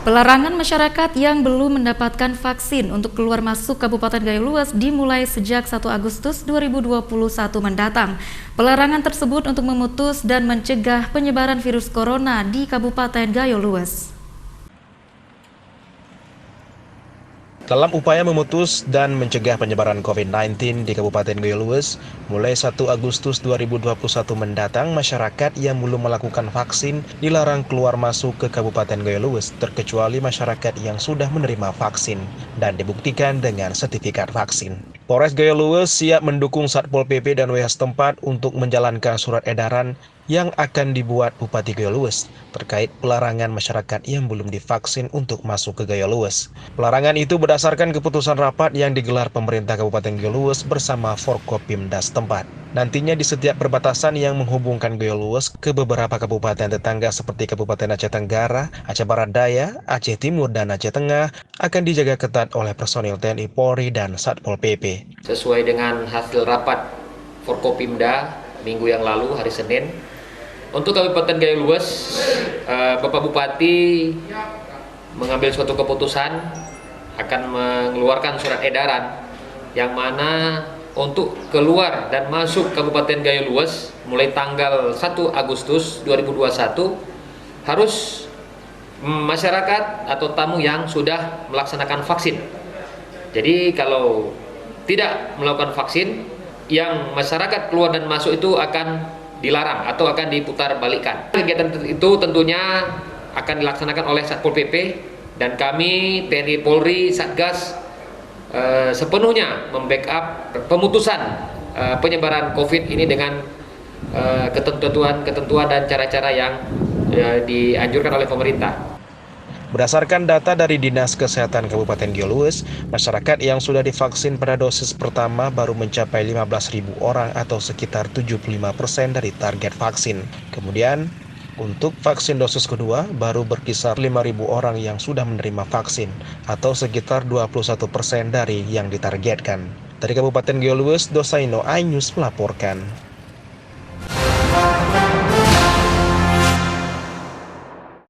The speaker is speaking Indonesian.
Pelarangan masyarakat yang belum mendapatkan vaksin untuk keluar masuk Kabupaten Gayo Luas dimulai sejak 1 Agustus 2021 mendatang. Pelarangan tersebut untuk memutus dan mencegah penyebaran virus corona di Kabupaten Gayo Luas. Dalam upaya memutus dan mencegah penyebaran COVID-19 di Kabupaten Gayo Luas, mulai 1 Agustus 2021 mendatang, masyarakat yang belum melakukan vaksin dilarang keluar masuk ke Kabupaten Gayo Luas, terkecuali masyarakat yang sudah menerima vaksin dan dibuktikan dengan sertifikat vaksin. Polres Gayo Luas siap mendukung Satpol PP dan WH setempat untuk menjalankan surat edaran yang akan dibuat Bupati Gayo Luas terkait pelarangan masyarakat yang belum divaksin untuk masuk ke Gayo Luas. Pelarangan itu berdasarkan keputusan rapat yang digelar pemerintah Kabupaten Gayo Luas bersama Forkopimda setempat. Nantinya di setiap perbatasan yang menghubungkan Gayo Luas ke beberapa kabupaten tetangga seperti Kabupaten Aceh Tenggara, Aceh Barat Daya, Aceh Timur, dan Aceh Tengah akan dijaga ketat oleh personil TNI Polri dan Satpol PP. Sesuai dengan hasil rapat Forkopimda minggu yang lalu hari Senin, untuk Kabupaten Gayo Luas, Bapak Bupati mengambil suatu keputusan akan mengeluarkan surat edaran yang mana untuk keluar dan masuk Kabupaten Gayo Luas mulai tanggal 1 Agustus 2021 harus masyarakat atau tamu yang sudah melaksanakan vaksin. Jadi kalau tidak melakukan vaksin, yang masyarakat keluar dan masuk itu akan dilarang atau akan diputar balikan. Kegiatan itu tentunya akan dilaksanakan oleh Satpol PP dan kami TNI Polri Satgas sepenuhnya membackup pemutusan penyebaran COVID ini dengan ketentuan dan cara-cara yang dianjurkan oleh pemerintah. Berdasarkan data dari Dinas Kesehatan Kabupaten Gayo Luas, masyarakat yang sudah divaksin pada dosis pertama baru mencapai 15.000 orang atau sekitar 75% dari target vaksin. Kemudian, untuk vaksin dosis kedua baru berkisar 5.000 orang yang sudah menerima vaksin atau sekitar 21% dari yang ditargetkan. Dari Kabupaten Gayo Luas, Dosaino iNews melaporkan.